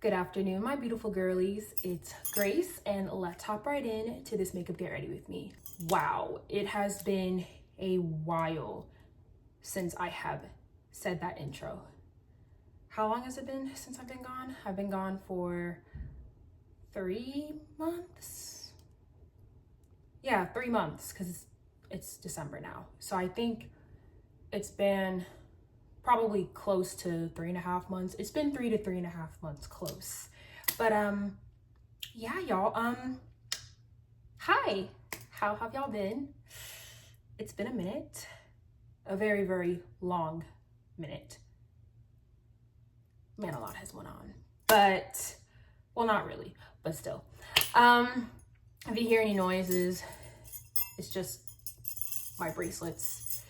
Good afternoon, my beautiful girlies. It's Grace, and let's hop right in to this makeup get ready with me. Wow, it has been a while since I have said that intro. How long has it been since I've been gone? I've been gone for 3 months. Yeah, 3 months, because it's December now. So I think it's been probably close to 3.5 months. It's been 3 to 3.5 months close. But yeah, y'all, hi, how have y'all been? It's been a minute, a very, very long minute. Man, a lot has went on, but, well, not really, but still. If you hear any noises, it's just my bracelets.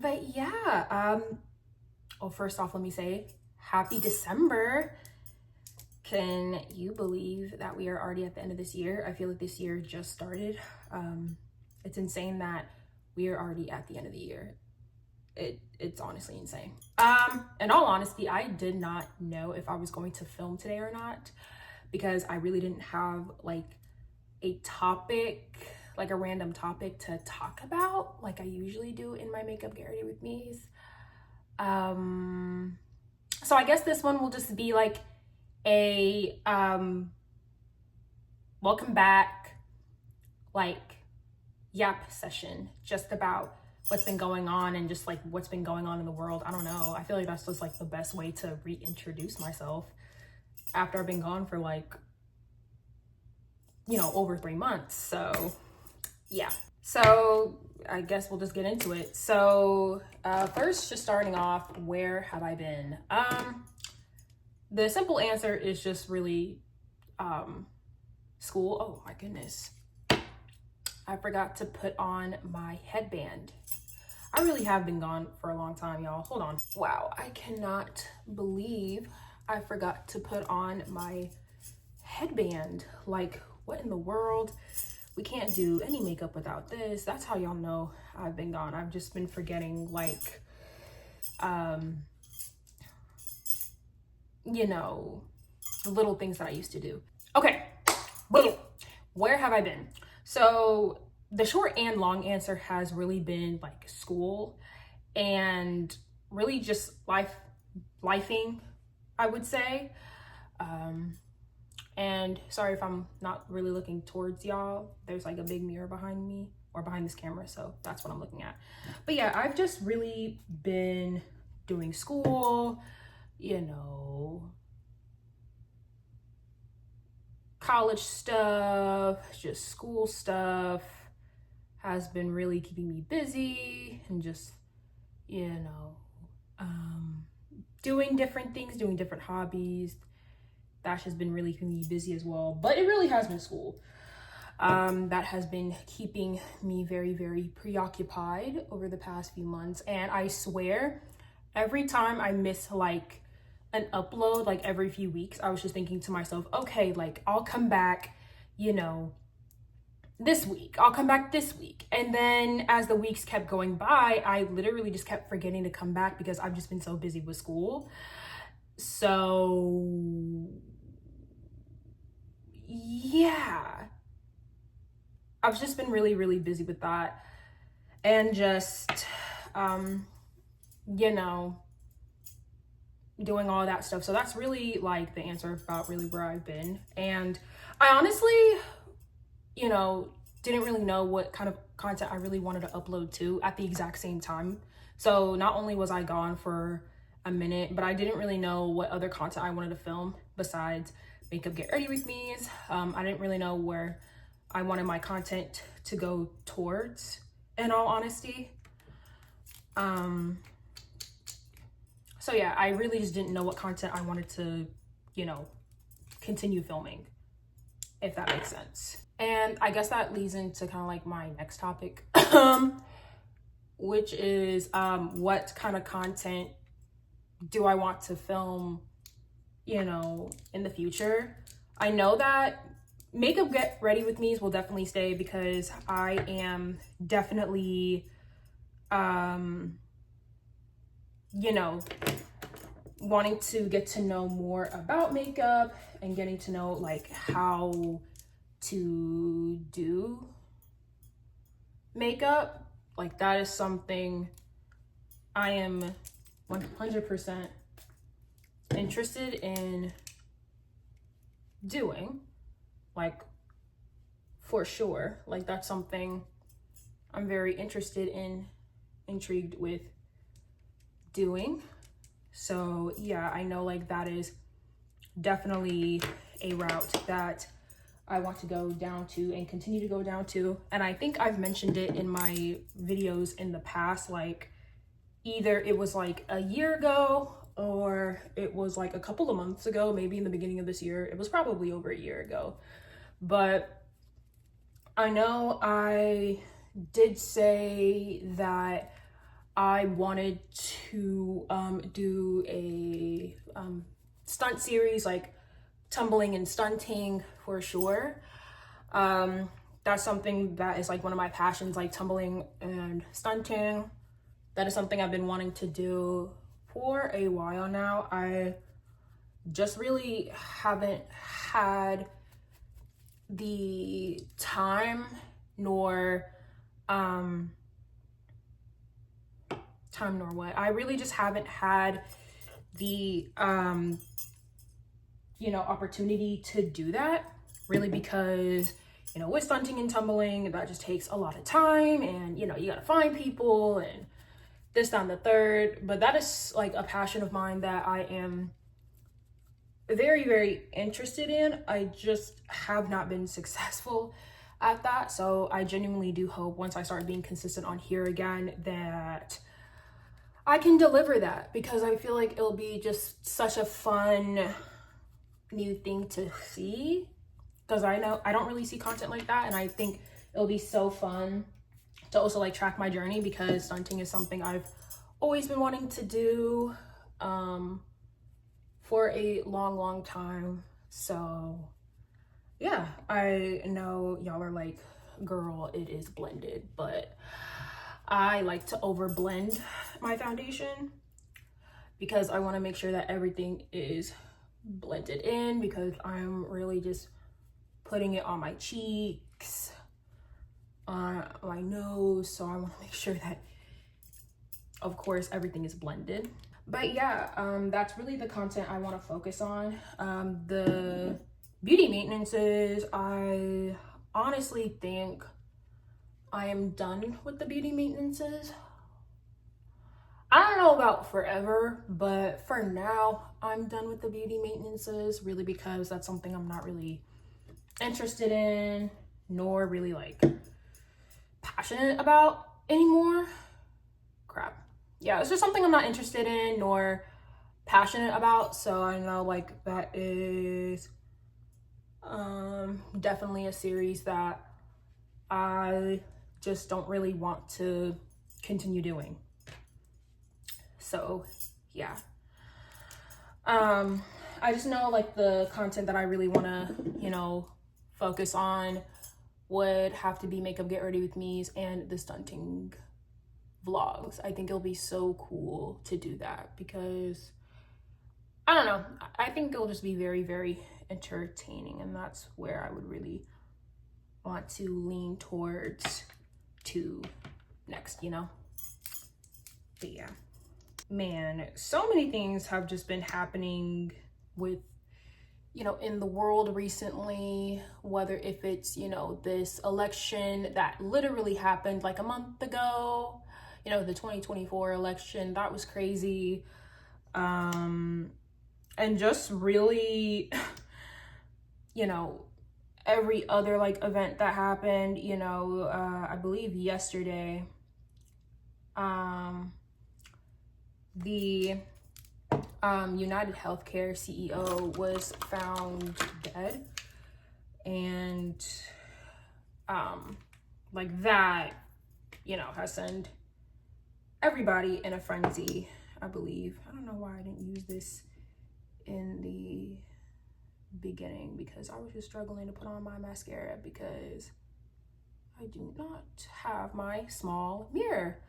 But yeah, well, first off, let me say happy December. Can you believe that we are already at the end of this year? I feel like this year just started. It's insane that we are already at the end of the year. It's honestly insane. In all honesty, I did not know if I was going to film today or not, because I really didn't have like a topic, like a random topic to talk about like I usually do in my makeup get ready with me's. So I guess this one will just be like a welcome back, like yap session, just about what's been going on and just like what's been going on in the world. I don't know, I feel like that's just like the best way to reintroduce myself after I've been gone for like, you know, over 3 months. So yeah, so I guess we'll just get into it. So first, just starting off, where have I been? The simple answer is just really school. Oh my goodness, I forgot to put on my headband. I really have been gone for a long time, y'all. Hold on. Wow, I cannot believe I forgot to put on my headband. Like, what in the world? We can't do any makeup without this. That's how y'all know I've been gone. I've just been forgetting, like, you know, the little things that I used to do. Okay, boom. Where have I been? So the short and long answer has really been like school and really just lifing, I would say. And sorry if I'm not really looking towards y'all. There's like a big mirror behind me or behind this camera, so that's what I'm looking at. But yeah, I've just really been doing school, you know, college stuff, just school stuff has been really keeping me busy and just, you know, doing different things, doing different hobbies. That has been really keeping me busy as well, but it really has been school. That has been keeping me very, very preoccupied over the past few months. And I swear, every time I miss like an upload, like every few weeks, I was just thinking to myself, okay, like I'll come back, you know, this week, I'll come back this week. And then as the weeks kept going by, I literally just kept forgetting to come back because I've just been so busy with school. So yeah, I've just been really, really busy with that and just, you know, doing all that stuff. So that's really like the answer about really where I've been. And I honestly, you know, didn't really know what kind of content I really wanted to upload to at the exact same time. So not only was I gone for a minute, but I didn't really know what other content I wanted to film besides makeup get ready with me's. I didn't really know where I wanted my content to go towards, in all honesty. So yeah, I really just didn't know what content I wanted to, you know, continue filming, if that makes sense. And I guess that leads into kind of like my next topic, which is what kind of content do I want to film, you know, in the future. I know that makeup get ready with me's will definitely stay because I am definitely you know, wanting to get to know more about makeup and getting to know like how to do makeup. Like that is something I am 100% interested in doing, like for sure. Like that's something I'm very interested in, intrigued with doing. So yeah, I know like that is definitely a route that I want to go down to and continue to go down to. And I think I've mentioned it in my videos in the past, like either it was like a year ago or it was like a couple of months ago, maybe in the beginning of this year. It was probably over a year ago. But I know I did say that I wanted to do a stunt series, like tumbling and stunting for sure. That's something that is like one of my passions, like tumbling and stunting. That is something I've been wanting to do for a while now. I just really haven't had the time nor what. I really just haven't had the opportunity to do that, really, because with stunting and tumbling, that just takes a lot of time, and you gotta find people and this, that, and the third. But that is like a passion of mine that I am very, very interested in. I just have not been successful at that. So I genuinely do hope once I start being consistent on here again that I can deliver that, because I feel like it'll be just such a fun new thing to see, because I know I don't really see content like that, and I think it'll be so fun to also like track my journey, because stunting is something I've always been wanting to do for a long time. So yeah, I know y'all are like, girl, it is blended, but I like to over blend my foundation because I want to make sure that everything is blended in, because I'm really just putting it on my cheeks, on my nose. So I want to make sure that, of course, everything is blended. But yeah, that's really the content I want to focus on. The beauty maintenances, I honestly think I am done with the beauty maintenances. I don't know about forever, but for now, I'm done with the beauty maintenances, really, because that's something I'm not really interested in, nor really like passionate about anymore. Crap. Yeah, it's just something I'm not interested in nor passionate about. So I know like that is definitely a series that I just don't really want to continue doing. So yeah, I just know like the content that I really want to focus on would have to be makeup get ready with me's and the stunting vlogs. I think it'll be so cool to do that, because I don't know, I think it'll just be very, very entertaining, and that's where I would really want to lean towards to next, but yeah, man, so many things have just been happening with in the world recently, whether if it's this election that literally happened like a month ago, the 2024 election, that was crazy, and just really every other like event that happened, I believe yesterday, the United Healthcare CEO was found dead, and like that has sent everybody in a frenzy, I believe. I don't know why I didn't use this in the beginning, because I was just struggling to put on my mascara because I do not have my small mirror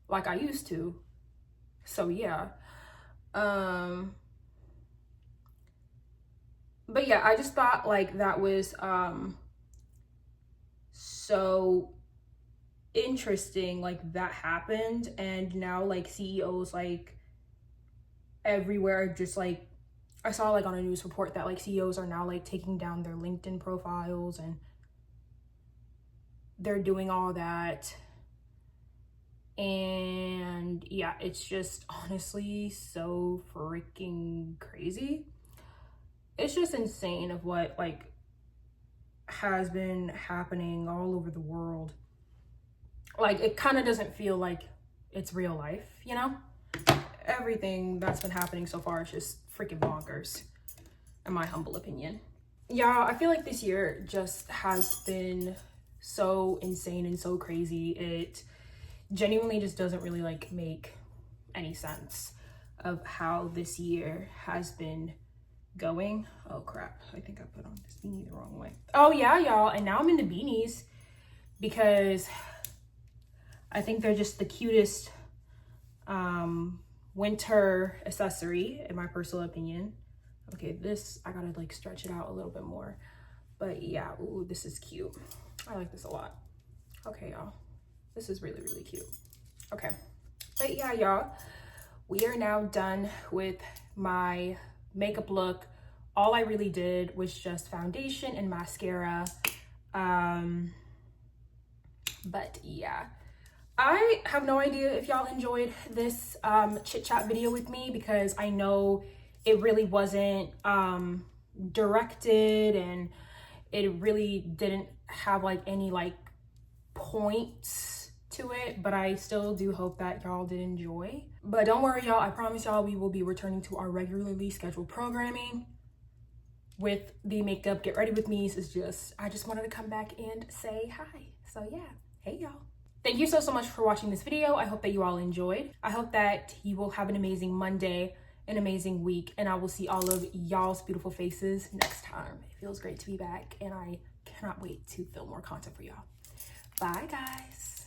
like I used to. So yeah, But yeah, I just thought like that was so interesting, like that happened. And now like CEOs like everywhere, just like I saw like on a news report that like CEOs are now like taking down their LinkedIn profiles and they're doing all that. And yeah, it's just honestly so freaking crazy. It's just insane of what like has been happening all over the world. Like it kind of doesn't feel like it's real life, you know? Everything that's been happening so far is just freaking bonkers, in my humble opinion. Yeah, I feel like this year just has been so insane and so crazy. It genuinely just doesn't really like make any sense of how this year has been going. Oh crap, I think I put on this beanie the wrong way. Oh yeah, y'all, and now I'm into beanies because I think they're just the cutest winter accessory in my personal opinion. Okay, this I gotta like stretch it out a little bit more, but yeah, ooh, this is cute. I like this a lot. Okay, y'all, this is really, really cute. Okay, but yeah, y'all, we are now done with my makeup look. All I really did was just foundation and mascara. But yeah, I have no idea if y'all enjoyed this chit chat video with me, because I know it really wasn't directed and it really didn't have like any like points to it, but I still do hope that y'all did enjoy. But don't worry, y'all, I promise y'all we will be returning to our regularly scheduled programming with the makeup get ready with me's. Is just, I just wanted to come back and say hi. So yeah, hey y'all. Thank you so much for watching this video. I hope that you all enjoyed. I hope that you will have an amazing Monday, an amazing week, and I will see all of y'all's beautiful faces next time. It feels great to be back, and I cannot wait to film more content for y'all. Bye guys.